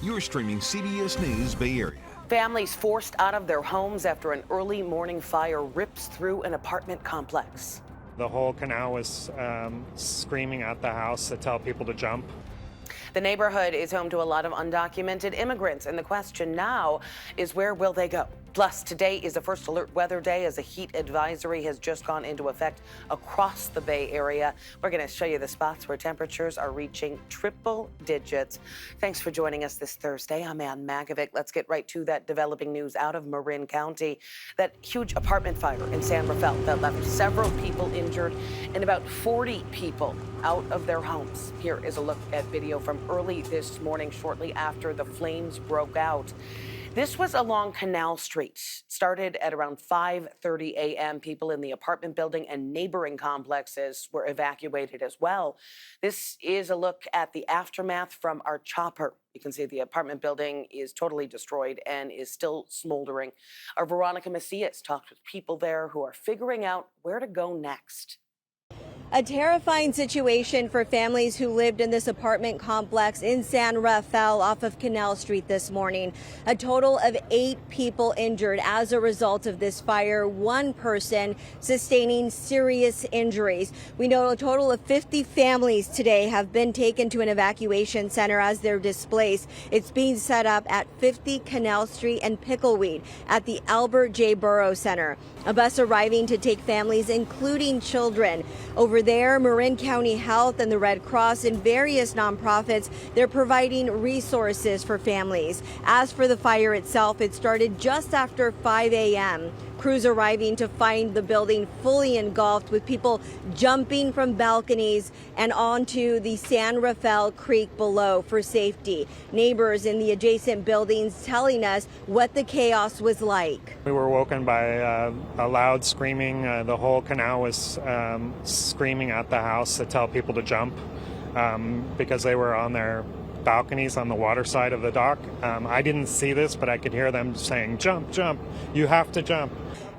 You're streaming CBS News Bay Area. Families forced out of their homes after an early morning fire rips through an apartment complex. The whole canal was screaming at the house to tell people to jump. The neighborhood is home to a lot of undocumented immigrants, and the question now is, where will they go? Plus, today is the first alert weather day as a heat advisory has just gone into effect across the Bay Area. We're going to show you the spots where temperatures are reaching triple digits. Thanks for joining us this Thursday. I'm Ann Magovic. Let's get right to that developing news out of Marin County. That huge apartment fire in San Rafael that left several people injured and about 40 people out of their homes. Here is a look at video from early this morning, shortly after the flames broke out. This was along Canal Street. Started at around 5:30 a.m. People in the apartment building and neighboring complexes were evacuated as well. This is a look at the aftermath from our chopper. You can see the apartment building is totally destroyed and is still smoldering. Our Veronica Macias talked with people there who are figuring out where to go next. A terrifying situation for families who lived in this apartment complex in San Rafael off of Canal Street this morning. A total of 8 people injured as a result of this fire, 1 person sustaining serious injuries. We know a total of 50 families today have been taken to an evacuation center as they're displaced. It's being set up at 50 Canal Street and Pickleweed at the Albert J. Burrow Center. A bus arriving to take families, including children. Over there, Marin County Health and the Red Cross and various nonprofits, they're providing resources for families. As for the fire itself, it started just after 5 a.m. Crews arriving to find the building fully engulfed with people jumping from balconies and onto the San Rafael Creek below for safety. Neighbors in the adjacent buildings telling us what the chaos was like. We were woken by a loud screaming. The whole canal was screaming at the house to tell people to jump because they were on their balconies on the water side of the dock. I didn't see this, but I could hear them saying, "Jump, jump, you have to jump."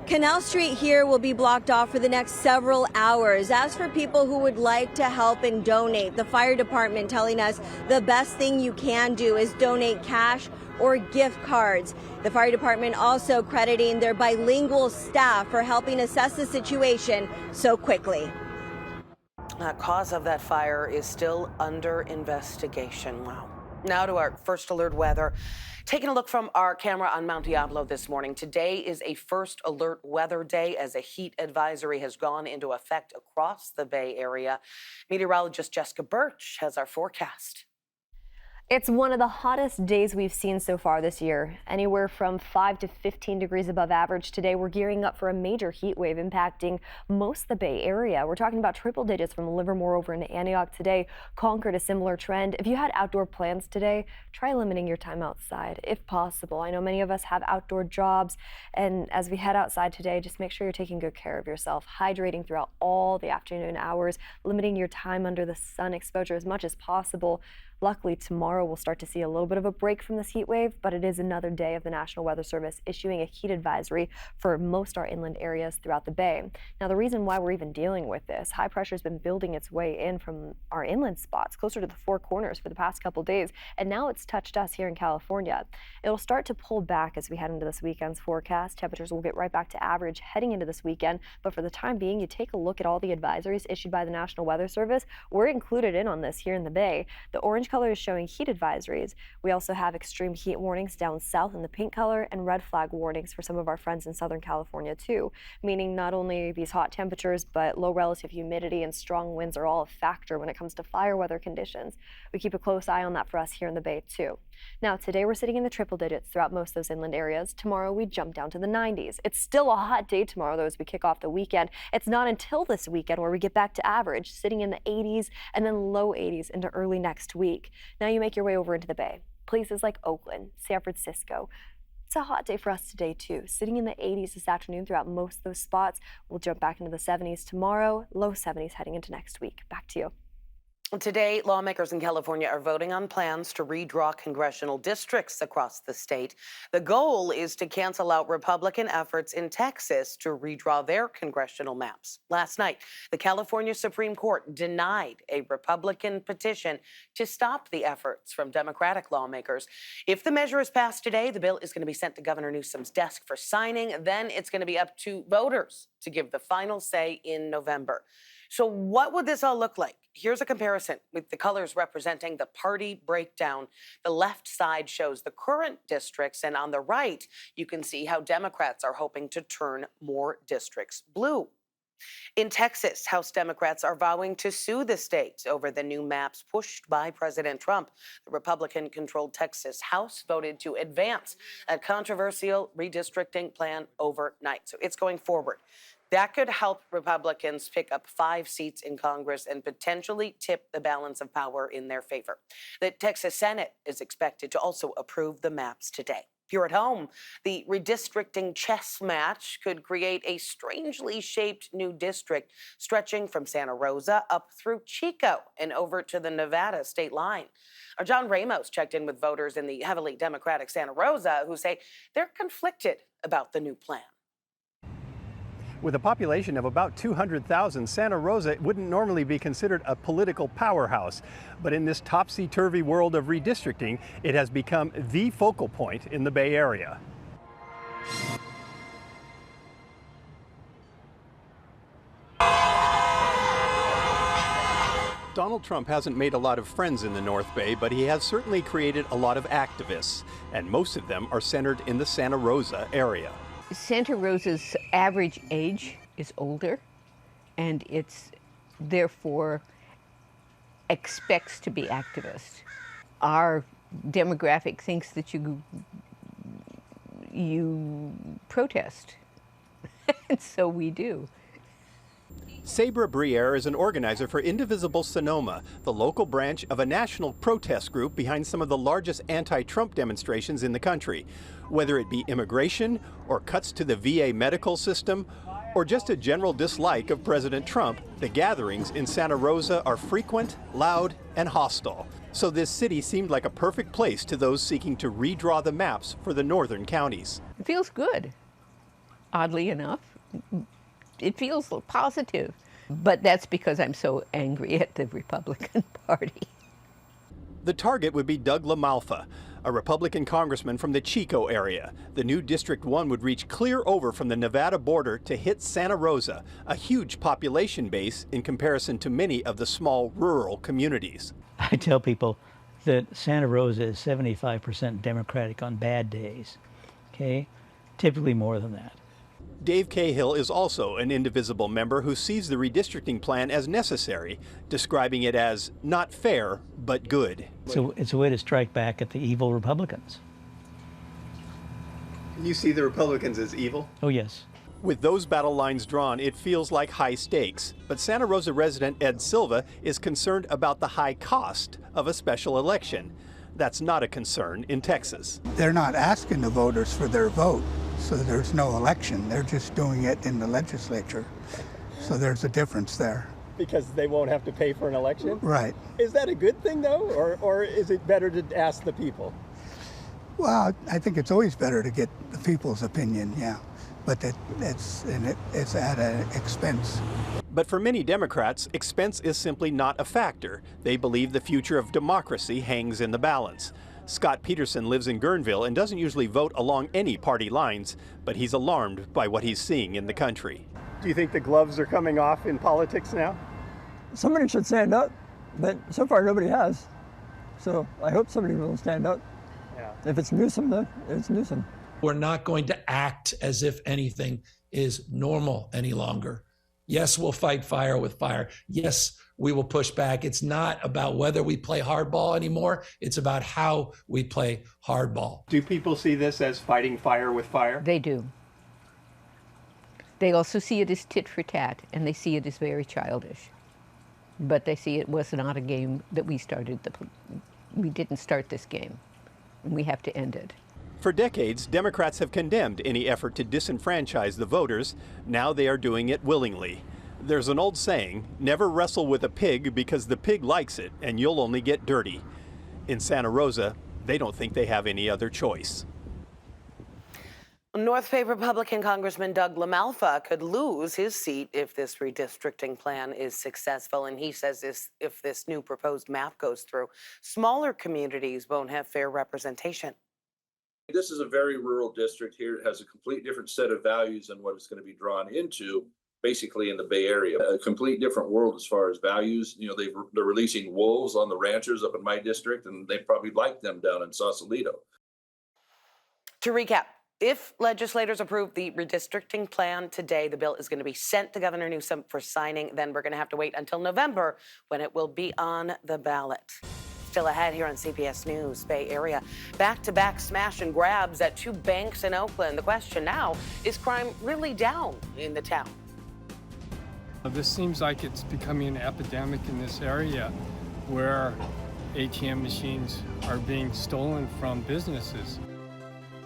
Canal Street here will be blocked off for the next several hours. As for people who would like to help and donate, the fire department telling us the best thing you can do is donate cash or gift cards. The fire department also crediting their bilingual staff for helping assess the situation so quickly. The cause of that fire is still under investigation. Wow. Now to our first alert weather. Taking a look from our camera on Mount Diablo this morning. Today is a first alert weather day as a heat advisory has gone into effect across the Bay Area. Meteorologist Jessica Birch has our forecast. It's one of the hottest days we've seen so far this year, anywhere from 5 to 15 degrees above average. Today, we're gearing up for a major heat wave impacting most of the Bay Area. We're talking about triple digits from Livermore over into Antioch today. Concord, a similar trend. If you had outdoor plans today, try limiting your time outside if possible. I know many of us have outdoor jobs, and as we head outside today, just make sure you're taking good care of yourself, hydrating throughout all the afternoon hours, limiting your time under the sun exposure as much as possible. Luckily, tomorrow we'll start to see a little bit of a break from this heat wave, but it is another day of the National Weather Service issuing a heat advisory for most our inland areas throughout the Bay. Now, the reason why we're even dealing with this, high pressure has been building its way in from our inland spots closer to the Four Corners for the past couple days, and now it's touched us here in California. It'll start to pull back as we head into this weekend's forecast. Temperatures will get right back to average heading into this weekend, but for the time being, you take a look at all the advisories issued by the National Weather Service. We're included in on this here in the Bay. The orange color is showing heat advisories. We also have extreme heat warnings down south in the pink color and red flag warnings for some of our friends in Southern California too, meaning not only these hot temperatures, but low relative humidity and strong winds are all a factor when it comes to fire weather conditions. We keep a close eye on that for us here in the Bay too. Now, today we're sitting in the triple digits throughout most of those inland areas. Tomorrow we jump down to the 90s. It's still a hot day tomorrow, though, as we kick off the weekend. It's not until this weekend where we get back to average, sitting in the 80s and then low 80s into early next week. Now you make your way over into the Bay. Places like Oakland, San Francisco. It's a hot day for us today, too. Sitting in the 80s this afternoon throughout most of those spots. We'll jump back into the 70s tomorrow, low 70s heading into next week. Back to you. Today, lawmakers in California are voting on plans to redraw congressional districts across the state. The goal is to cancel out Republican efforts in Texas to redraw their congressional maps. Last night, the California Supreme Court denied a Republican petition to stop the efforts from Democratic lawmakers. If the measure is passed today, the bill is going to be sent to Governor Newsom's desk for signing. Then it's going to be up to voters to give the final say in November. So what would this all look like? Here's a comparison with the colors representing the party breakdown. The left side shows the current districts, and on the right, you can see how Democrats are hoping to turn more districts blue. In Texas, House Democrats are vowing to sue the state over the new maps pushed by President Trump. The Republican-controlled Texas House voted to advance a controversial redistricting plan overnight. So it's going forward. That could help Republicans pick up 5 seats in Congress and potentially tip the balance of power in their favor. The Texas Senate is expected to also approve the maps today. If you're at home, the redistricting chess match could create a strangely shaped new district stretching from Santa Rosa up through Chico and over to the Nevada state line. Our John Ramos checked in with voters in the heavily Democratic Santa Rosa who say they're conflicted about the new plan. With a population of about 200,000, Santa Rosa wouldn't normally be considered a political powerhouse. But in this topsy-turvy world of redistricting, it has become the focal point in the Bay Area. Donald Trump hasn't made a lot of friends in the North Bay, but he has certainly created a lot of activists, and most of them are centered in the Santa Rosa area. Santa Rosa's average age is older, and it's therefore expects to be activist. Our demographic thinks that you protest, and so we do. Sabra Briere is an organizer for Indivisible Sonoma, the local branch of a national protest group behind some of the largest anti-Trump demonstrations in the country. Whether it be immigration, or cuts to the VA medical system, or just a general dislike of President Trump, the gatherings in Santa Rosa are frequent, loud, and hostile. So this city seemed like a perfect place to those seeking to redraw the maps for the northern counties. It feels good, oddly enough. It feels positive, but that's because I'm so angry at the Republican Party. The target would be Doug LaMalfa, a Republican congressman from the Chico area. The new District 1 would reach clear over from the Nevada border to hit Santa Rosa, a huge population base in comparison to many of the small rural communities. I tell people that Santa Rosa is 75% Democratic on bad days, okay? Typically more than that. Dave Cahill is also an Indivisible member who sees the redistricting plan as necessary, describing it as not fair, but good. So it's a way to strike back at the evil Republicans. You see the Republicans as evil? Oh, yes. With those battle lines drawn, it feels like high stakes. But Santa Rosa resident Ed Silva is concerned about the high cost of a special election. That's not a concern in Texas. They're not asking the voters for their vote, so there's no election. They're just doing it in the legislature. So there's a difference there. Because they won't have to pay for an election? Right. Is that a good thing, though, or is it better to ask the people? Well, I think it's always better to get the people's opinion, yeah. But it's at an expense. But for many Democrats, expense is simply not a factor. They believe the future of democracy hangs in the balance. Scott Peterson lives in Guerneville and doesn't usually vote along any party lines, but he's alarmed by what he's seeing in the country. Do you think the gloves are coming off in politics now? Somebody should stand up, but so far nobody has. So I hope somebody will stand up. Yeah. If it's Newsom, then it's Newsom. We're not going to act as if anything is normal any longer. Yes, we'll fight fire with fire. Yes, we will push back. It's not about whether we play hardball anymore. It's about how we play hardball. Do people see this as fighting fire with fire? They do. They also see it as tit for tat, and they see it as very childish. But they see it was not a game that we started. We didn't start this game, and we have to end it. For decades, Democrats have condemned any effort to disenfranchise the voters. Now they are doing it willingly. There's an old saying, never wrestle with a pig because the pig likes it and you'll only get dirty. In Santa Rosa, they don't think they have any other choice. North Bay Republican Congressman Doug LaMalfa could lose his seat if this redistricting plan is successful. And he says if this new proposed map goes through, smaller communities won't have fair representation. This is a very rural district here. It has a complete different set of values than what it's going to be drawn into, basically in the Bay Area. A complete different world as far as values. You know, they're releasing wolves on the ranchers up in my district, and they probably like them down in Sausalito. To recap, if legislators approve the redistricting plan today, the bill is going to be sent to Governor Newsom for signing. Then we're going to have to wait until November when it will be on the ballot. Still ahead here on CBS News Bay Area. Back-to-back smash and grabs at two banks in Oakland. The question now, is crime really down in the town? This seems like it's becoming an epidemic in this area where ATM machines are being stolen from businesses.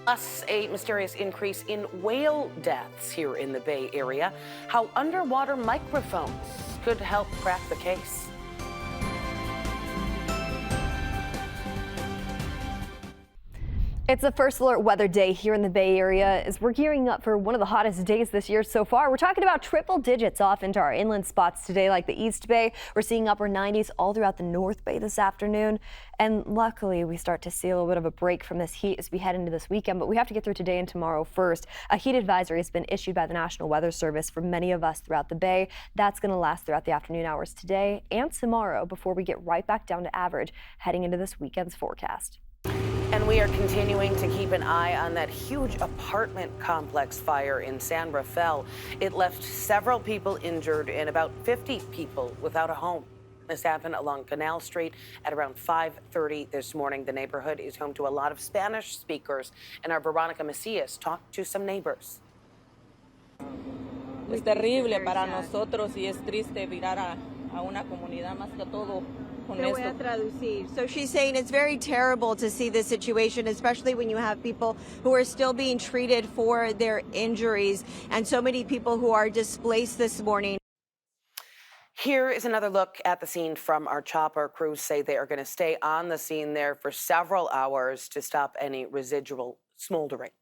Plus, a mysterious increase in whale deaths here in the Bay Area. How underwater microphones could help crack the case. It's the first alert weather day here in the Bay Area as we're gearing up for one of the hottest days this year so far. We're talking about triple digits off into our inland spots today, like the East Bay. We're seeing upper 90s all throughout the North Bay this afternoon. And luckily, we start to see a little bit of a break from this heat as we head into this weekend. But we have to get through today and tomorrow first. A heat advisory has been issued by the National Weather Service for many of us throughout the Bay. That's going to last throughout the afternoon hours today and tomorrow before we get right back down to average heading into this weekend's forecast. And we are continuing to keep an eye on that huge apartment complex fire in San Rafael. It left several people injured and about 50 people without a home. This happened along Canal Street at around 5:30 this morning. The neighborhood is home to a lot of Spanish speakers, and our Veronica Macias talked to some neighbors. Es terrible para nosotros y es triste mirar a una comunidad más que todo. So she's saying it's very terrible to see this situation, especially when you have people who are still being treated for their injuries and so many people who are displaced this morning. Here is another look at the scene from our chopper. Crews say they are going to stay on the scene there for several hours to stop any residual smoldering.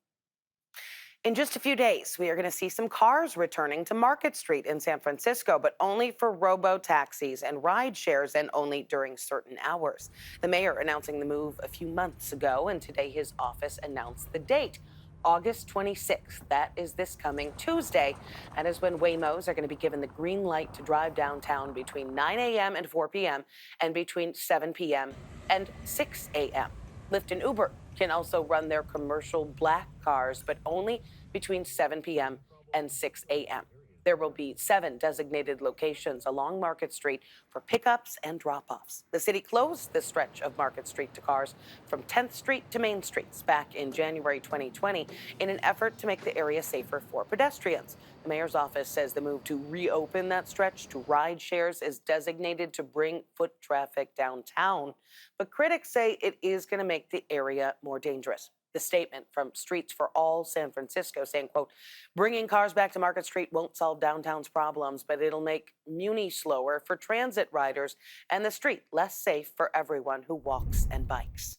In just a few days, we are going to see some cars returning to Market Street in San Francisco, but only for robo-taxis and ride shares and only during certain hours. The mayor announcing the move a few months ago, and today his office announced the date, August 26th. That is this coming Tuesday. That is when Waymos are going to be given the green light to drive downtown between 9 a.m. and 4 p.m. and between 7 p.m. and 6 a.m. Lyft and Uber can also run their commercial black cars, but only between 7 p.m. and 6 a.m. There will be 7 designated locations along Market Street for pickups and drop-offs. The city closed this stretch of Market Street to cars from 10th Street to Main Streets back in January 2020 in an effort to make the area safer for pedestrians. The mayor's office says the move to reopen that stretch to ride shares is designated to bring foot traffic downtown. But critics say it is going to make the area more dangerous. The statement from Streets for All San Francisco saying, quote, bringing cars back to Market Street won't solve downtown's problems, but it'll make Muni slower for transit riders and the street less safe for everyone who walks and bikes.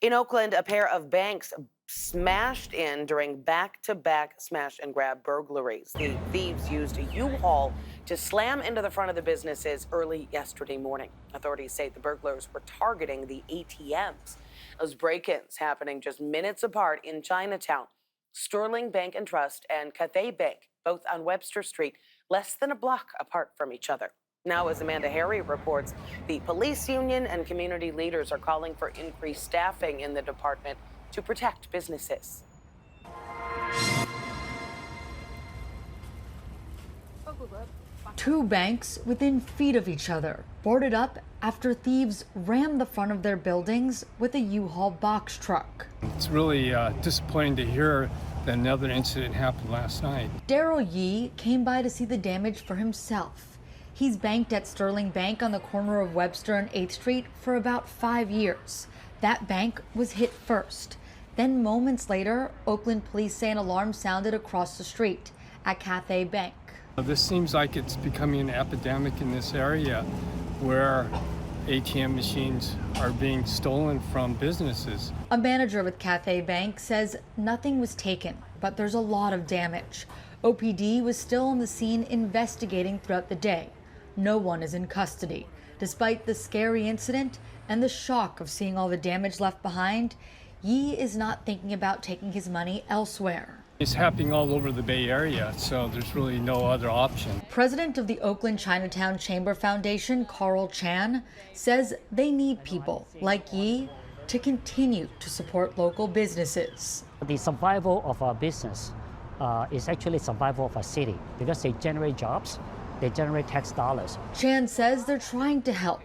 In Oakland, a pair of banks smashed in during back-to-back smash and grab burglaries. The thieves used a U-Haul to slam into the front of the businesses early yesterday morning. Authorities say the burglars were targeting the ATMs. Those break-ins happening just minutes apart in Chinatown. Sterling Bank and Trust and Cathay Bank, both on Webster Street, less than a block apart from each other. Now, as Amanda Harry reports, the police union and community leaders are calling for increased staffing in the department to protect businesses. Two banks within feet of each other, boarded up after thieves rammed the front of their buildings with a U-Haul box truck. It's really disappointing to hear that another incident happened last night. Daryl Yee came by to see the damage for himself. He's banked at Sterling Bank on the corner of Webster and 8th Street for about 5 years. That bank was hit first. Then moments later, Oakland police say an alarm sounded across the street at Cathay Bank. This seems like it's becoming an epidemic in this area where ATM machines are being stolen from businesses. A manager with Cathay Bank says nothing was taken, but there's a lot of damage. OPD was still on the scene investigating throughout the day. No one is in custody. Despite the scary incident and the shock of seeing all the damage left behind, Yi is not thinking about taking his money elsewhere. It's happening all over the Bay Area, so there's really no other option. President of the Oakland Chinatown Chamber Foundation, Carl Chan, says they need people like Yi to continue to support local businesses. The survival of our business is actually survival of our city because they generate jobs, they generate tax dollars. Chan says they're trying to help,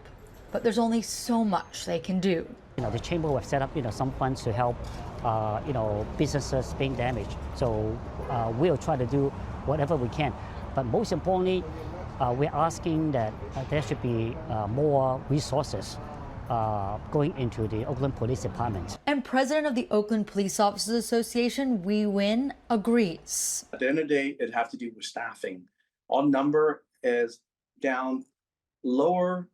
but there's only so much they can do. The chamber will set up, some funds to help, businesses being damaged. So we'll try to do whatever we can. But most importantly, we're asking that there should be more resources going into the Oakland Police Department. And president of the Oakland Police Officers Association, Wee Win, agrees. At the end of the day, it has to do with staffing. Our number is down lower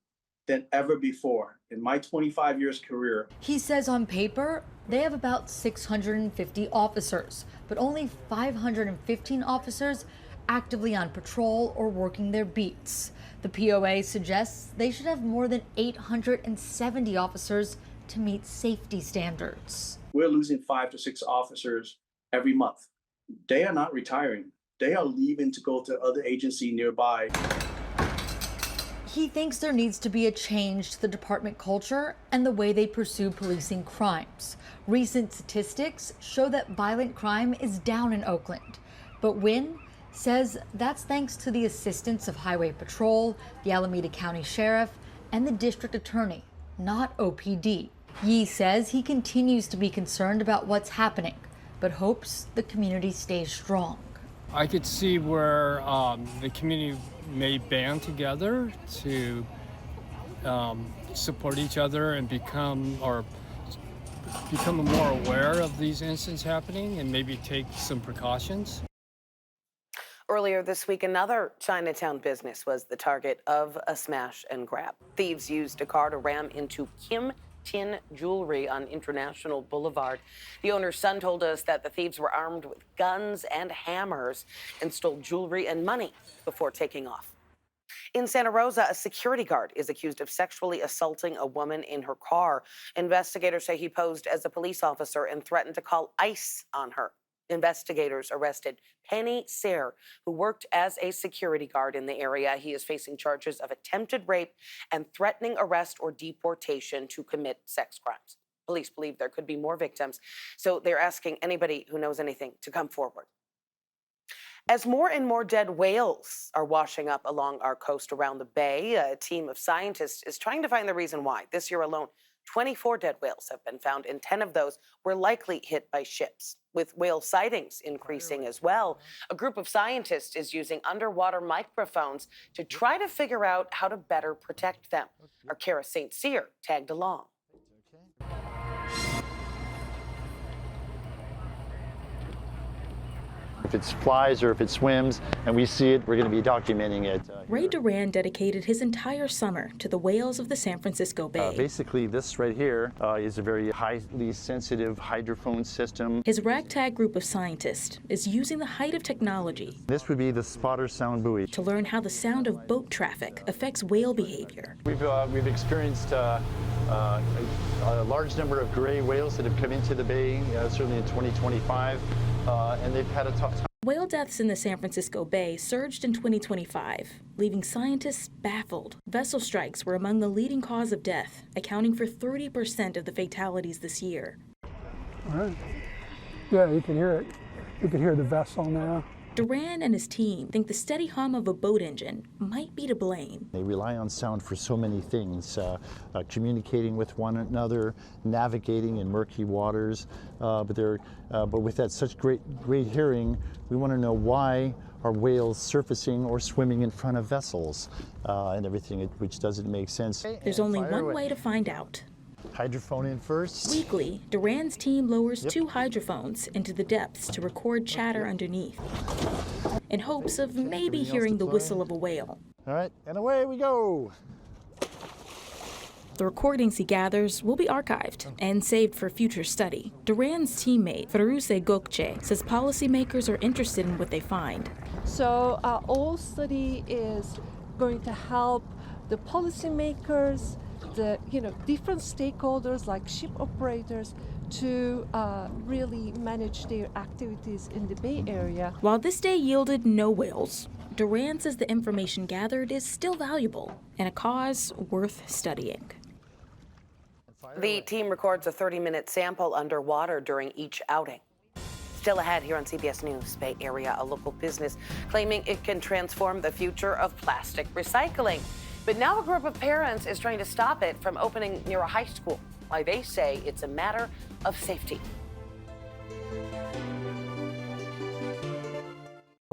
than ever before in my 25 years career. He says on paper, they have about 650 officers, but only 515 officers actively on patrol or working their beats. The POA suggests they should have more than 870 officers to meet safety standards. We're losing 5 to 6 officers every month. They are not retiring. They are leaving to go to other agency nearby. He thinks there needs to be a change to the department culture and the way they pursue policing crimes. Recent statistics show that violent crime is down in Oakland, but Wynn says that's thanks to the assistance of Highway Patrol, the Alameda County Sheriff, and the District Attorney, not OPD. Yi says he continues to be concerned about what's happening, but hopes the community stays strong. I could see where the community may band together to support each other and become more aware of these incidents happening and maybe take some precautions. Earlier this week, another Chinatown business was the target of a smash and grab. Thieves used a car to ram into Kim Tin Jewelry on International Boulevard. The owner's son told us that the thieves were armed with guns and hammers and stole jewelry and money before taking off. In Santa Rosa, a security guard is accused of sexually assaulting a woman in her car. Investigators say he posed as a police officer and threatened to call ICE on her. Investigators arrested Penny Sayre, who worked as a security guard in the area. He is facing charges of attempted rape and threatening arrest or deportation to commit sex crimes. Police believe there could be more victims, so they're asking anybody who knows anything to come forward. As more and more dead whales are washing up along our coast around the bay, a team of scientists is trying to find the reason why. This year alone, 24 dead whales have been found, and 10 of those were likely hit by ships. With whale sightings increasing as well, a group of scientists is using underwater microphones to try to figure out how to better protect them. Our Kara St. Cyr tagged along. If it flies or if it swims and we see it, we're going to be documenting it. Ray Duran dedicated his entire summer to the whales of the San Francisco Bay. Basically, this right here is a very highly sensitive hydrophone system. His ragtag group of scientists is using the height of technology. This would be the spotter sound buoy. To learn how the sound of boat traffic affects whale behavior. We've experienced a large number of gray whales that have come into the bay, certainly in 2025, and they've had a tough time. Whale deaths in the San Francisco Bay surged in 2025, leaving scientists baffled. Vessel strikes were among the leading cause of death, accounting for 30% of the fatalities this year. All right. Yeah, you can hear it. You can hear the vessel now. Duran and his team think the steady hum of a boat engine might be to blame. They rely on sound for so many things, communicating with one another, navigating in murky waters, but with that such great hearing, we want to know why are whales surfacing or swimming in front of vessels and everything, which doesn't make sense. There's only one way to find out. Hydrophone in first. Weekly, Duran's team lowers 2 hydrophones into the depths to record chatter underneath. in hopes of maybe hearing the whistle of a whale. All right, and away we go. The recordings he gathers will be archived and saved for future study. Duran's teammate, Feruse Gokce, says policymakers are interested in what they find. So our study is going to help the policymakers, the different stakeholders like ship operators to really manage their activities in the Bay Area. While this day yielded no whales, Duran says the information gathered is still valuable and a cause worth studying. The team records a 30-minute sample underwater during each outing. Still ahead here on CBS News Bay Area, a local business claiming it can transform the future of plastic recycling. But now a group of parents is trying to stop it from opening near a high school. Why they say it's a matter of safety.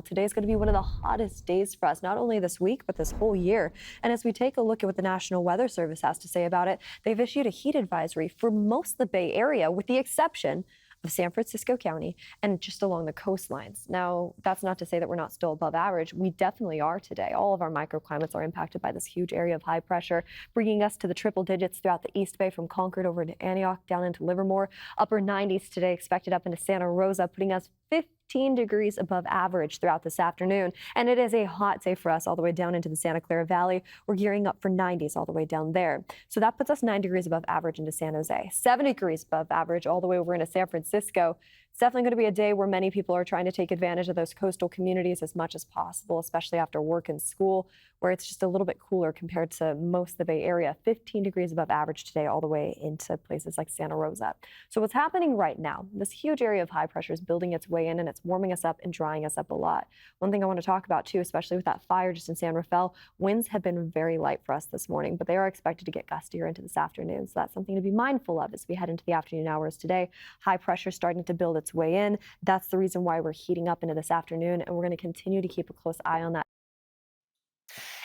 Today is going to be one of the hottest days for us, not only this week, but this whole year. And as we take a look at what the National Weather Service has to say about it, they've issued a heat advisory for most of the Bay Area, with the exception of San Francisco County and just along the coastlines. Now, that's not to say that we're not still above average. We definitely are today. All of our microclimates are impacted by this huge area of high pressure, bringing us to the triple digits throughout the East Bay, from Concord over to Antioch, down into Livermore. Upper 90s today expected up into Santa Rosa, putting us 15 degrees above average throughout this afternoon. And it is a hot day for us all the way down into the Santa Clara Valley. We're gearing up for 90s all the way down there. So that puts us 9 degrees above average into San Jose, 7 degrees above average all the way over into San Francisco. It's definitely going to be a day where many people are trying to take advantage of those coastal communities as much as possible, especially after work and school, where it's just a little bit cooler compared to most of the Bay Area. 15 degrees above average today all the way into places like Santa Rosa. So what's happening right now, this huge area of high pressure is building its way in, and it's warming us up and drying us up a lot. One thing I want to talk about too, especially with that fire just in San Rafael, winds have been very light for us this morning, but they are expected to get gustier into this afternoon. So that's something to be mindful of as we head into the afternoon hours today. High pressure starting to build its way in. That's the reason why we're heating up into this afternoon, and we're going to continue to keep a close eye on that.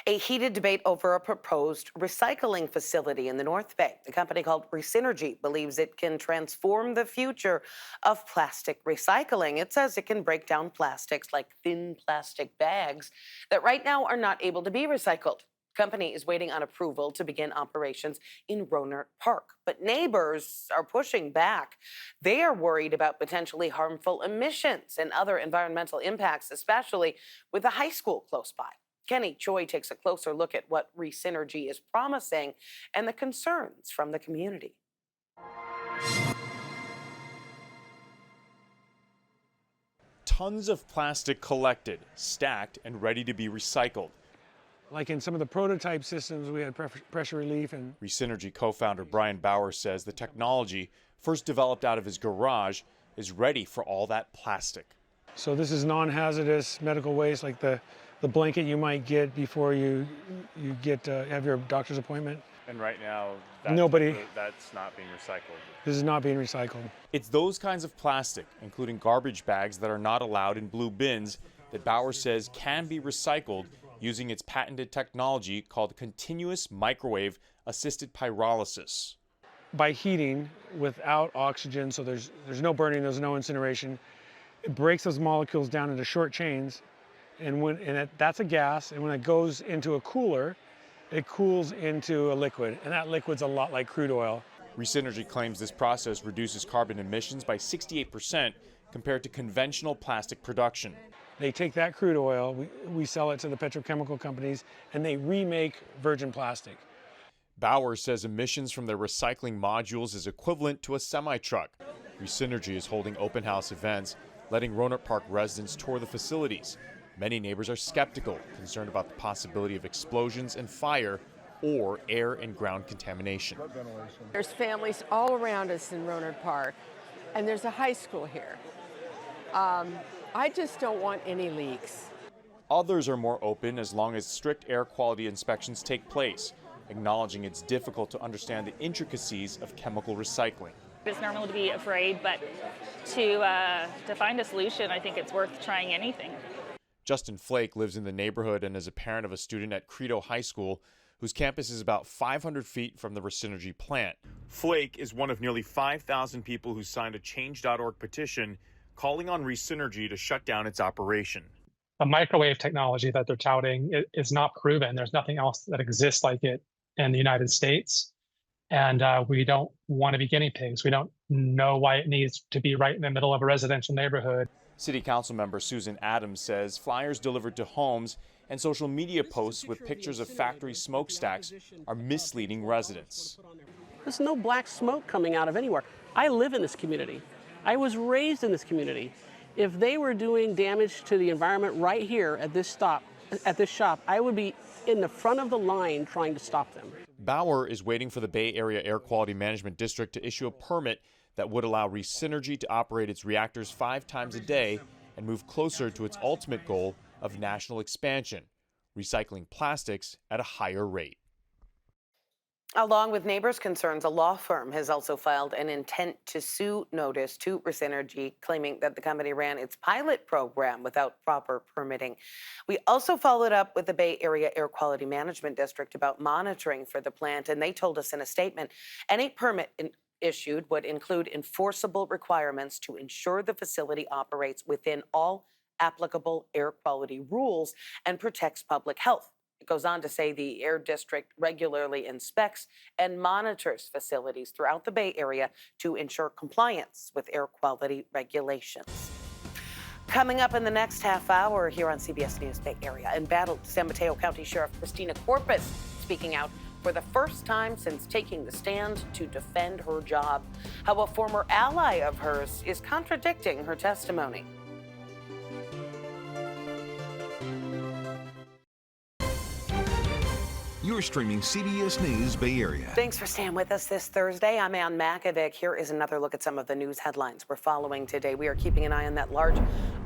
A heated debate over a proposed recycling facility in the North Bay. A company called Redistricting believes it can transform the future of plastic recycling. It says it can break down plastics like thin plastic bags that right now are not able to be recycled. The company is waiting on approval to begin operations in Rohnert Park, but neighbors are pushing back. They are worried about potentially harmful emissions and other environmental impacts, especially with the high school close by. Kenny Choi takes a closer look at what Redistricting is promising and the concerns from the community. Tons of plastic collected, stacked, and ready to be recycled. Like in some of the prototype systems, we had pressure relief. And Redistricting co-founder Brian Bauer says the technology, first developed out of his garage, is ready for all that plastic. so this is non-hazardous medical waste, like the blanket you might get before you have your doctor's appointment. And right now, that's not being recycled. This is not being recycled. It's those kinds of plastic, including garbage bags that are not allowed in blue bins, that Bauer says can be recycled using its patented technology called continuous microwave assisted pyrolysis. By heating without oxygen, so there's no burning, there's no incineration, it breaks those molecules down into short chains, and that's a gas, and when it goes into a cooler, it cools into a liquid, and that liquid's a lot like crude oil. Redistricting claims this process reduces carbon emissions by 68% compared to conventional plastic production. They take that crude oil, we sell it to the petrochemical companies, and they remake virgin plastic. Bauer says emissions from their recycling modules is equivalent to a semi-truck. Redistricting is holding open house events, letting Rohnert Park residents tour the facilities. Many neighbors are skeptical, concerned about the possibility of explosions and fire or air and ground contamination. There's families all around us in Rohnert Park, and there's a high school here. I just don't want any leaks. Others are more open as long as strict air quality inspections take place, acknowledging it's difficult to understand the intricacies of chemical recycling. It's normal to be afraid, but to find a solution, I think it's worth trying anything. Justin Flake lives in the neighborhood and is a parent of a student at Credo High School, whose campus is about 500 feet from the Redistricting plant. Flake is one of nearly 5,000 people who signed a Change.org petition calling on Redistricting to shut down its operation. the microwave technology that they're touting is not proven. There's nothing else that exists like it in the United States. And we don't want to be guinea pigs. We don't know why it needs to be right in the middle of a residential neighborhood. City Council member Susan Adams says flyers delivered to homes and social media posts with pictures of factory smokestacks are misleading residents. There's no black smoke coming out of anywhere. I live in this community. I was raised in this community. If they were doing damage to the environment right here at this shop, I would be in the front of the line trying to stop them. Bauer is waiting for the Bay Area Air Quality Management District to issue a permit that would allow Resynergy to operate its reactors 5 times a day and move closer to its ultimate goal of national expansion, recycling plastics at a higher rate. Along with neighbors' concerns, a law firm has also filed an intent to sue notice to Resynergy, claiming that the company ran its pilot program without proper permitting. We also followed up with the Bay Area Air Quality Management District about monitoring for the plant, and they told us in a statement any permit issued would include enforceable requirements to ensure the facility operates within all applicable air quality rules and protects public health. It goes on to say the Air District regularly inspects and monitors facilities throughout the Bay Area to ensure compliance with air quality regulations. Coming up in the next half hour here on CBS News Bay Area, embattled San Mateo County Sheriff Christina Corpus speaking out for the first time since taking the stand to defend her job. How a former ally of hers is contradicting her testimony. You're streaming CBS News Bay Area. Thanks for staying with us this Thursday. I'm Ann Makovic. Here is another look at some of the news headlines we're following today. We are keeping an eye on that large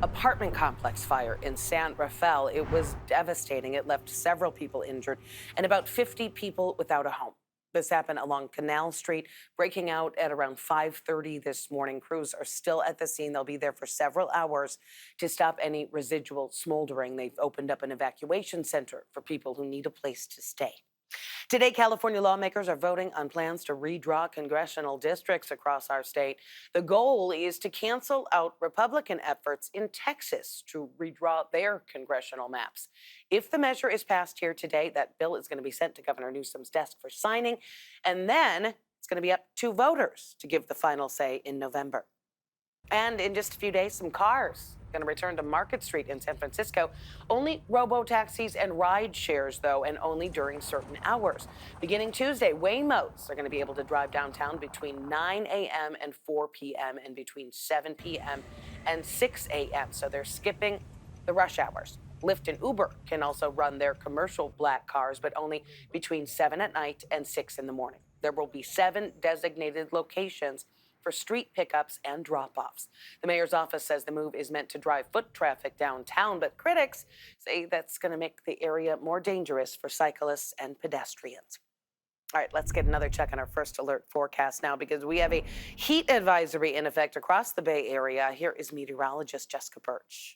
apartment complex fire in San Rafael. It was devastating. It left several people injured and about 50 people without a home. This happened along Canal Street, breaking out at around 5:30 this morning. Crews are still at the scene. They'll be there for several hours to stop any residual smoldering. They've opened up an evacuation center for people who need a place to stay. Today, California lawmakers are voting on plans to redraw congressional districts across our state. The goal is to cancel out Republican efforts in Texas to redraw their congressional maps. If the measure is passed here today, that bill is going to be sent to Governor Newsom's desk for signing, and then it's going to be up to voters to give the final say in November. And in just a few days, some cars going to return to Market Street in San Francisco. Only robo-taxis and ride shares, though, and only during certain hours. Beginning Tuesday, Waymos are going to be able to drive downtown between 9 a.m. and 4 p.m. and between 7 p.m. and 6 a.m. So they're skipping the rush hours. Lyft and Uber can also run their commercial black cars, but only between 7 at night and 6 in the morning. There will be 7 designated locations for street pickups and drop-offs. The mayor's office says the move is meant to drive foot traffic downtown, but critics say that's going to make the area more dangerous for cyclists and pedestrians. All right, let's get another check on our first alert forecast now, because we have a heat advisory in effect across the Bay Area. Here is meteorologist Jessica Birch.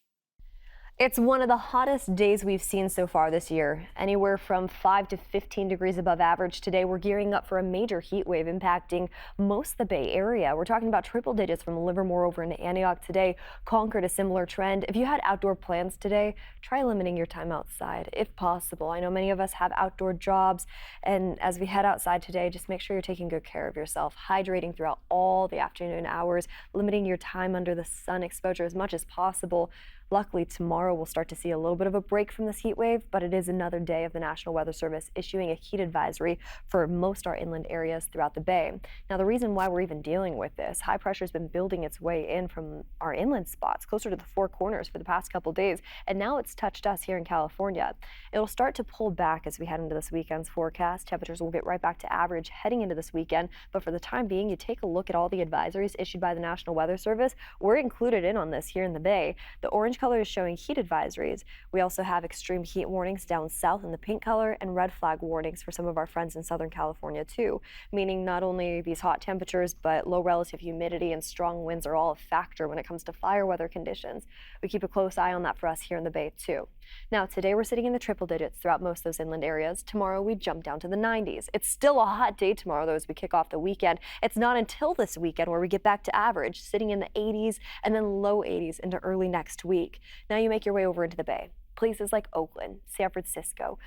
It's one of the hottest days we've seen so far this year, anywhere from 5 to 15 degrees above average. Today, we're gearing up for a major heat wave impacting most of the Bay Area. We're talking about triple digits from Livermore over into Antioch today. Concord, a similar trend. If you had outdoor plans today, try limiting your time outside if possible. I know many of us have outdoor jobs, and as we head outside today, just make sure you're taking good care of yourself, hydrating throughout all the afternoon hours, limiting your time under the sun exposure as much as possible. Luckily, tomorrow we'll start to see a little bit of a break from this heat wave, but it is another day of the National Weather Service issuing a heat advisory for most our inland areas throughout the Bay. Now, the reason why we're even dealing with this, high pressure has been building its way in from our inland spots closer to the Four Corners for the past couple days, and now it's touched us here in California. It'll start to pull back as we head into this weekend's forecast. Temperatures will get right back to average heading into this weekend, but for the time being, you take a look at all the advisories issued by the National Weather Service. We're included in on this here in the Bay. The orange color is showing heat advisories. We also have extreme heat warnings down south in the pink color and red flag warnings for some of our friends in Southern California too, meaning not only these hot temperatures, but low relative humidity and strong winds are all a factor when it comes to fire weather conditions. We keep a close eye on that for us here in the Bay too. Now, today we're sitting in the triple digits throughout most of those inland areas. Tomorrow we jump down to the 90s. It's still a hot day tomorrow, though, as we kick off the weekend. It's not until this weekend where we get back to average, sitting in the 80s and then low 80s into early next week. Now you make your way over into the Bay. Places like Oakland, San Francisco.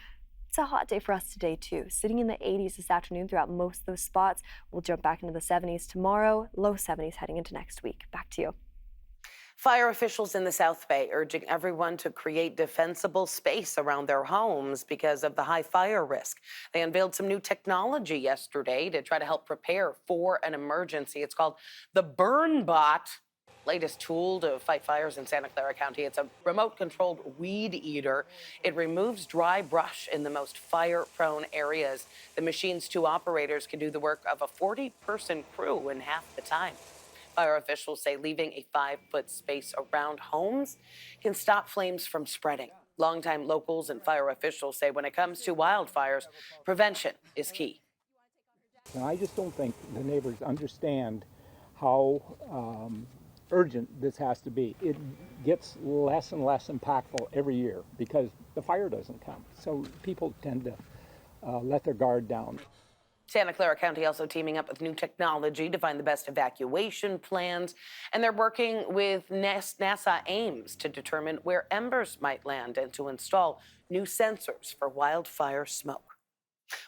It's a hot day for us today, too. Sitting in the 80s this afternoon throughout most of those spots. We'll jump back into the 70s tomorrow, low 70s heading into next week. Back to you. Fire officials in the South Bay urging everyone to create defensible space around their homes because of the high fire risk. They unveiled some new technology yesterday to try to help prepare for an emergency. It's called the Burn Bot, latest tool to fight fires in Santa Clara County. It's a remote-controlled weed eater. It removes dry brush in the most fire-prone areas. The machine's 2 operators can do the work of a 40-person crew in half the time. Fire officials say leaving a 5-foot space around homes can stop flames from spreading. Longtime locals and fire officials say when it comes to wildfires, prevention is key. And I just don't think the neighbors understand how urgent this has to be. It gets less and less impactful every year because the fire doesn't come. So people tend to let their guard down. Santa Clara County also teaming up with new technology to find the best evacuation plans, and they're working with NASA Ames to determine where embers might land and to install new sensors for wildfire smoke.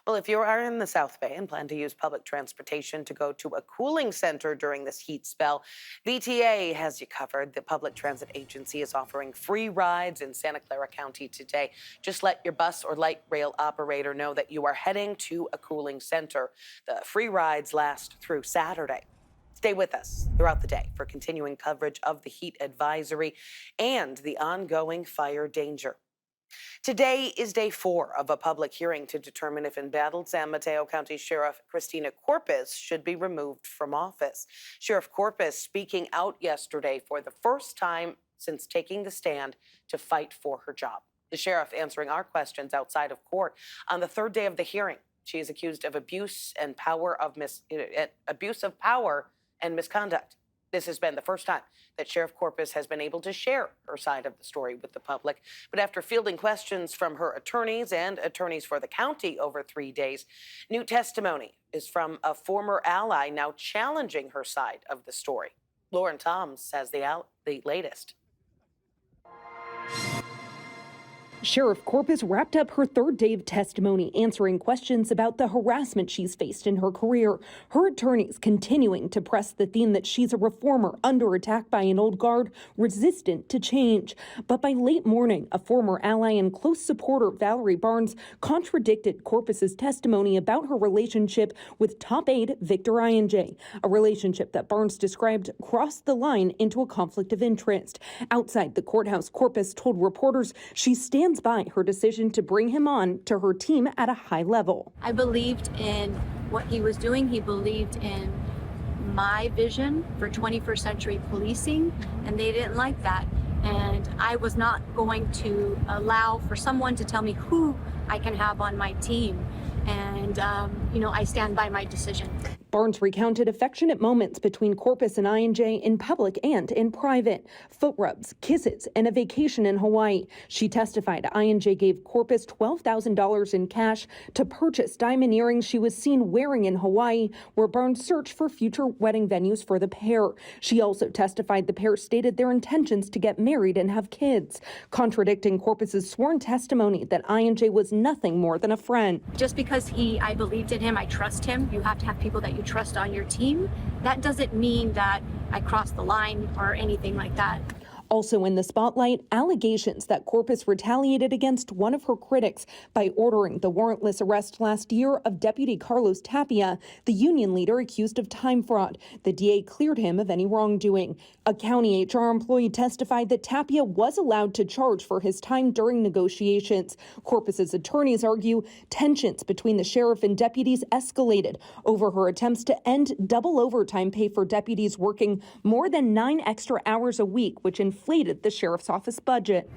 Well, if you are in the South Bay and plan to use public transportation to go to a cooling center during this heat spell, VTA has you covered. The Public Transit Agency is offering free rides in Santa Clara County today. Just let your bus or light rail operator know that you are heading to a cooling center. The free rides last through Saturday. Stay with us throughout the day for continuing coverage of the heat advisory and the ongoing fire danger. Today is day 4 of a public hearing to determine if embattled San Mateo County Sheriff Christina Corpus should be removed from office. Sheriff Corpus speaking out yesterday for the first time since taking the stand to fight for her job. The sheriff answering our questions outside of court. On the 3rd day of the hearing, she is accused of abuse of power and misconduct. This has been the first time that Sheriff Corpus has been able to share her side of the story with the public. But after fielding questions from her attorneys and attorneys for the county over 3 days, new testimony is from a former ally now challenging her side of the story. Lauren Toms has the latest. Sheriff Corpus wrapped up her 3rd day of testimony, answering questions about the harassment she's faced in her career. Her attorneys continuing to press the theme that she's a reformer under attack by an old guard, resistant to change. But by late morning, a former ally and close supporter, Valerie Barnes, contradicted Corpus's testimony about her relationship with top aide Victor INJ, a relationship that Barnes described crossed the line into a conflict of interest. Outside the courthouse, Corpus told reporters she stands by her decision to bring him on to her team at a high level. I believed in what he was doing. He believed in my vision for 21st century policing, and they didn't like that. And I was not going to allow for someone to tell me who I can have on my team. And, I stand by my decision. Barnes recounted affectionate moments between Corpus and INJ in public and in private. Foot rubs, kisses, and a vacation in Hawaii. She testified INJ gave Corpus $12,000 in cash to purchase diamond earrings she was seen wearing in Hawaii, where Barnes searched for future wedding venues for the pair. She also testified the pair stated their intentions to get married and have kids, contradicting Corpus's sworn testimony that INJ was nothing more than a friend. Just because I believed in him, I trust him. You have to have people that you trust on your team. That doesn't mean that I crossed the line or anything like that. Also in the spotlight, allegations that Corpus retaliated against one of her critics by ordering the warrantless arrest last year of Deputy Carlos Tapia, the union leader accused of time fraud. The DA cleared him of any wrongdoing. A county HR employee testified that Tapia was allowed to charge for his time during negotiations. Corpus's attorneys argue tensions between the sheriff and deputies escalated over her attempts to end double overtime pay for deputies working more than 9 extra hours a week, which inflated the sheriff's office budget.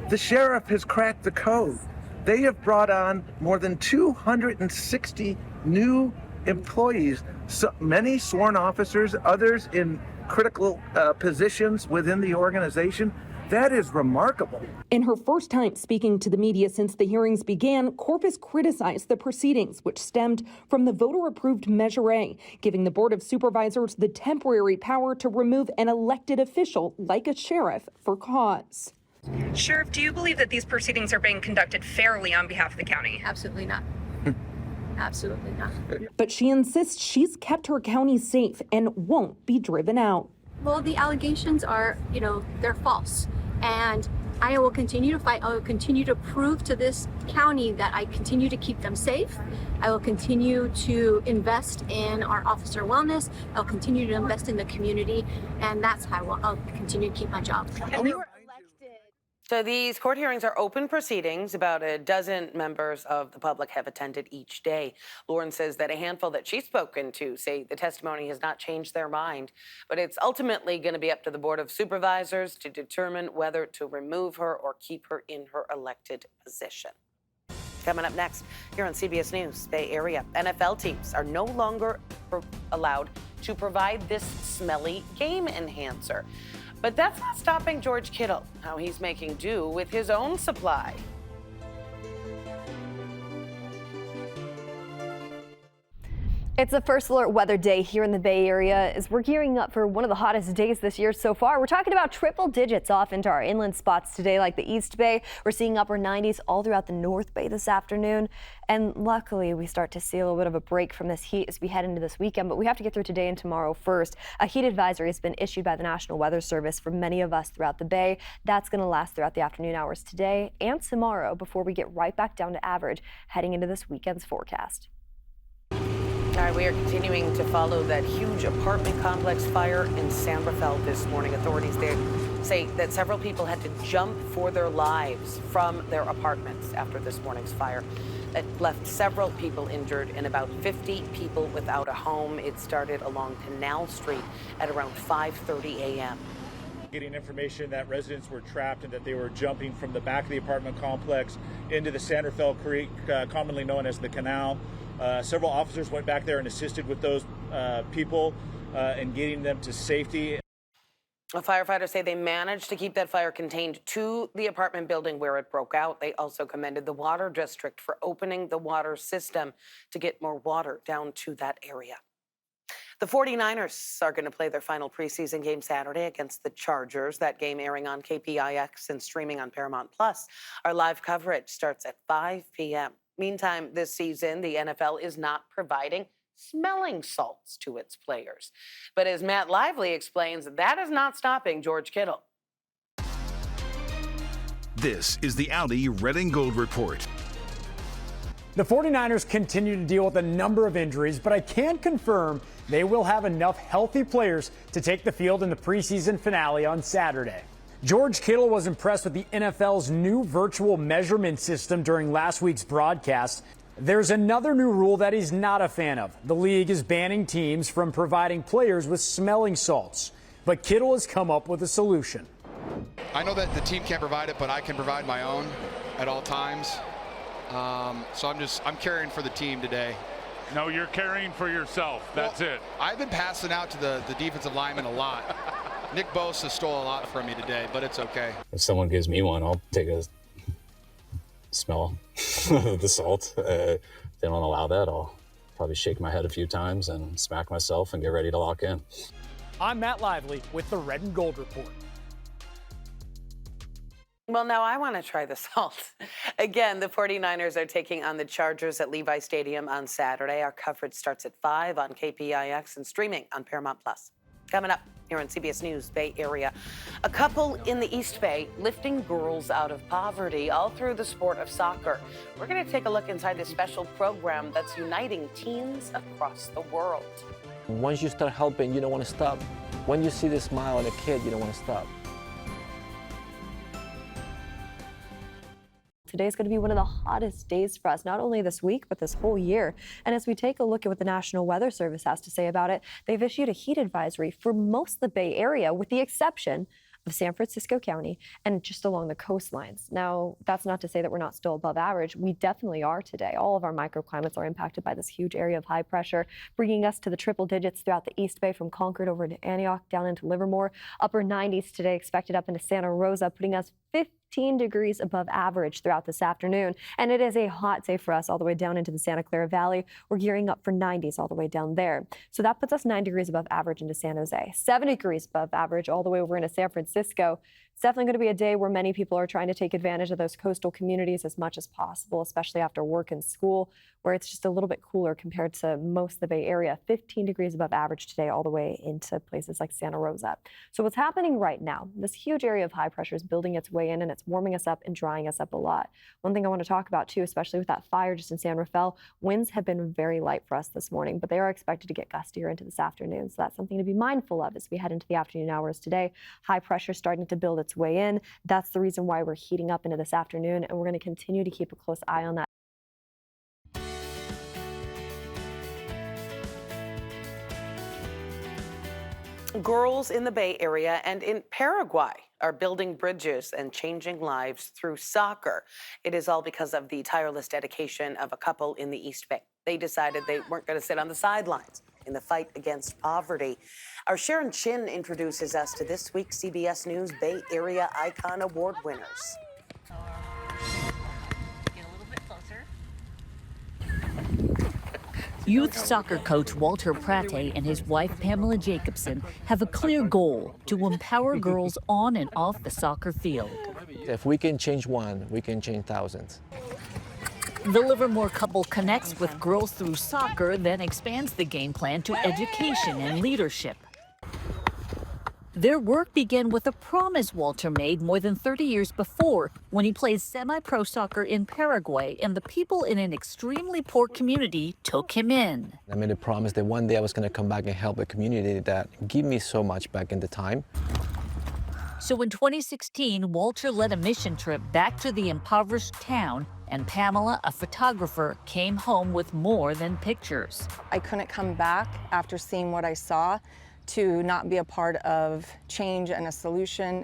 The sheriff has cracked the code. They have brought on more than 260 new employees, so many sworn officers, others in critical positions within the organization. That is remarkable. In her first time speaking to the media since the hearings began, Corpus criticized the proceedings, which stemmed from the voter-approved Measure A, giving the Board of Supervisors the temporary power to remove an elected official, like a sheriff, for cause. Sheriff, do you believe that these proceedings are being conducted fairly on behalf of the county? Absolutely not. Absolutely not. But she insists she's kept her county safe and won't be driven out. Well, the allegations are, they're false. And I will continue to fight. I will continue to prove to this county that I continue to keep them safe. I will continue to invest in our officer wellness. I'll continue to invest in the community. And that's how I'll continue to keep my job. So these court hearings are open proceedings. About a dozen members of the public have attended each day. Lauren says that a handful that she's spoken to say the testimony has not changed their mind, but it's ultimately going to be up to the Board of Supervisors to determine whether to remove her or keep her in her elected position. Coming up next, here on CBS News Bay Area, NFL teams are no longer allowed to provide this smelly game enhancer. But that's not stopping George Kittle, how he's making do with his own supply. It's the first alert weather day here in the Bay Area as we're gearing up for one of the hottest days this year so far. We're talking about triple digits off into our inland spots today, like the East Bay. We're seeing upper 90s all throughout the North Bay this afternoon. And luckily, we start to see a little bit of a break from this heat as we head into this weekend. But we have to get through today and tomorrow first. A heat advisory has been issued by the National Weather Service for many of us throughout the Bay. That's going to last throughout the afternoon hours today and tomorrow before we get right back down to average heading into this weekend's forecast. All right, we are continuing to follow that huge apartment complex fire in San Rafael this morning. Authorities there say that several people had to jump for their lives from their apartments after this morning's fire. It left several people injured and about 50 people without a home. It started along Canal Street at around 5:30 a.m. Getting information that residents were trapped and that they were jumping from the back of the apartment complex into the San Rafael Creek, commonly known as the Canal. Several officers went back there and assisted with those people in getting them to safety. Firefighters say they managed to keep that fire contained to the apartment building where it broke out. They also commended the water district for opening the water system to get more water down to that area. The 49ers are going to play their final preseason game Saturday against the Chargers. That game airing on KPIX and streaming on Paramount Plus. Our live coverage starts at 5 p.m. Meantime, this season, the NFL is not providing smelling salts to its players. But as Matt Lively explains, that is not stopping George Kittle. This is the Audi Red and Gold Report. The 49ers continue to deal with a number of injuries, but I can confirm they will have enough healthy players to take the field in the preseason finale on Saturday. George Kittle was impressed with the NFL's new virtual measurement system during last week's broadcast. There's another new rule that he's not a fan of. The league is banning teams from providing players with smelling salts. But Kittle has come up with a solution. I know that the team can't provide it, but I can provide my own at all times. So I'm caring for the team today. No, you're caring for yourself. That's it. I've been passing out to the defensive linemen a lot. Nick Bosa stole a lot from me today, but it's okay. If someone gives me one, I'll take a smell of the salt. If they don't allow that, I'll probably shake my head a few times and smack myself and get ready to lock in. I'm Matt Lively with the Red and Gold Report. Well, now I want to try the salt. Again, the 49ers are taking on the Chargers at Levi Stadium on Saturday. Our coverage starts at 5 on KPIX and streaming on Paramount Plus. Coming up here on CBS News Bay Area, a couple in the East Bay lifting girls out of poverty all through the sport of soccer. We're going to take a look inside this special program that's uniting teens across the world. Once you start helping, you don't want to stop. When you see the smile on a kid, you don't want to stop. Today is going to be one of the hottest days for us, not only this week, but this whole year. And as we take a look at what the National Weather Service has to say about it, they've issued a heat advisory for most of the Bay Area, with the exception of San Francisco County and just along the coastlines. Now, that's not to say that we're not still above average. We definitely are today. All of our microclimates are impacted by this huge area of high pressure, bringing us to the triple digits throughout the East Bay from Concord over to Antioch down into Livermore. Upper 90s today expected up into Santa Rosa, putting us 15 degrees above average throughout this afternoon. And it is a hot day for us all the way down into the Santa Clara Valley. We're gearing up for 90s all the way down there. So that puts us 9 degrees above average into San Jose, 7 degrees above average all the way over into San Francisco. It's definitely going to be a day where many people are trying to take advantage of those coastal communities as much as possible, especially after work and school, where it's just a little bit cooler compared to most of the Bay Area. 15 degrees above average today all the way into places like Santa Rosa. So what's happening right now, this huge area of high pressure is building its way in, and it's warming us up and drying us up a lot. One thing I want to talk about too, especially with that fire just in San Rafael, winds have been very light for us this morning, but they are expected to get gustier into this afternoon. So that's something to be mindful of as we head into the afternoon hours today. High pressure starting to build its way in. That's the reason why we're heating up into this afternoon, and we're going to continue to keep a close eye on that. Girls in the Bay Area and in Paraguay are building bridges and changing lives through soccer. It is all because of the tireless dedication of a couple in the East Bay. They decided they weren't going to sit on the sidelines in the fight against poverty. Our Sharon Chin introduces us to this week's CBS News Bay Area Icon Award winners. Youth soccer coach Walter Prate and his wife Pamela Jacobson have a clear goal to empower girls on and off the soccer field. If we can change one, we can change thousands. The Livermore couple connects with girls through soccer, then expands the game plan to education and leadership. Their work began with a promise Walter made more than 30 years before when he played semi-pro soccer in Paraguay, and the people in an extremely poor community took him in. I made a promise that one day I was going to come back and help a community that gave me so much back in the time. So in 2016, Walter led a mission trip back to the impoverished town, and Pamela, a photographer, came home with more than pictures. I couldn't come back after seeing what I saw to not be a part of change and a solution.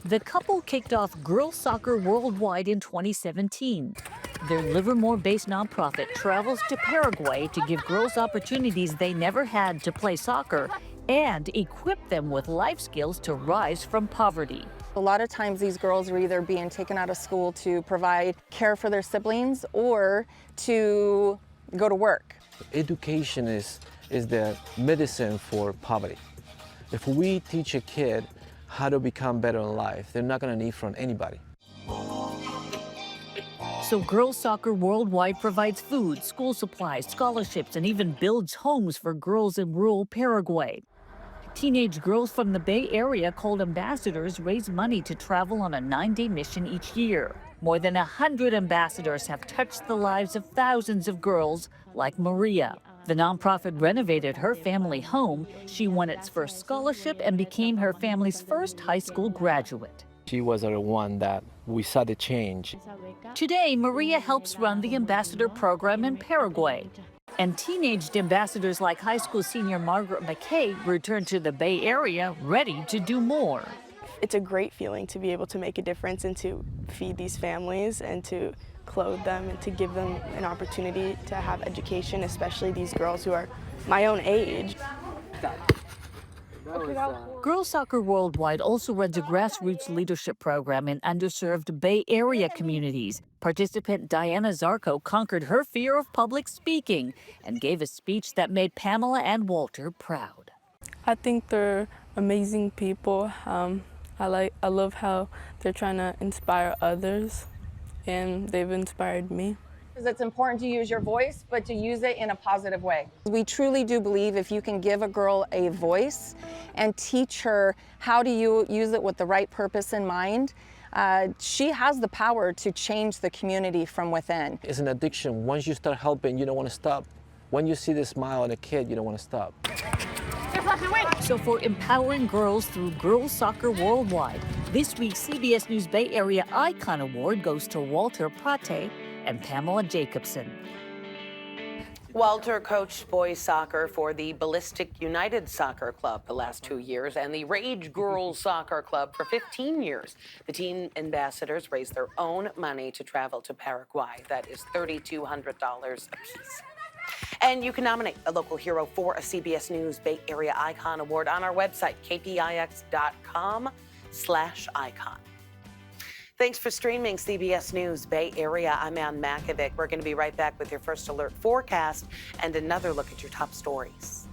The couple kicked off Girls Soccer Worldwide in 2017. Their Livermore-based nonprofit travels to Paraguay to give girls opportunities they never had to play soccer and equip them with life skills to rise from poverty. A lot of times these girls are either being taken out of school to provide care for their siblings or to go to work. Education is the medicine for poverty. If we teach a kid how to become better in life, they're not going to need from anybody. So Girls Soccer Worldwide provides food, school supplies, scholarships, and even builds homes for girls in rural Paraguay. Teenage girls from the Bay Area, called ambassadors, raise money to travel on a 9-day mission each year. More than 100 ambassadors have touched the lives of thousands of girls like Maria. The nonprofit renovated her family home. She won its first scholarship and became her family's first high school graduate. She was the one that we saw the change. Today, Maria helps run the ambassador program in Paraguay. And teenage ambassadors like high school senior Margaret McKay returned to the Bay Area ready to do more. It's a great feeling to be able to make a difference and to feed these families and to clothe them and to give them an opportunity to have education, especially these girls who are my own age. Girls Soccer Worldwide also runs a grassroots leadership program in underserved Bay Area communities. Participant Diana Zarco conquered her fear of public speaking and gave a speech that made Pamela and Walter proud. I think they're amazing people. I love how they're trying to inspire others, and they've inspired me. It's important to use your voice, but to use it in a positive way. We truly do believe if you can give a girl a voice and teach her how to use it with the right purpose in mind, she has the power to change the community from within. It's an addiction. Once you start helping, you don't want to stop. When you see the smile on a kid, you don't want to stop. So for empowering girls through Girls Soccer Worldwide, this week's CBS News Bay Area Icon Award goes to Walter Prate and Pamela Jacobson. Walter coached boys soccer for the Ballistic United Soccer Club the last 2 years and the Rage Girls Soccer Club for 15 years. The team ambassadors raised their own money to travel to Paraguay. That is $3,200 apiece. And you can nominate a local hero for a CBS News Bay Area Icon Award on our website, kpix.com/icon. Thanks for streaming CBS News Bay Area. I'm Ann Makovic. We're going to be right back with your first alert forecast and another look at your top stories.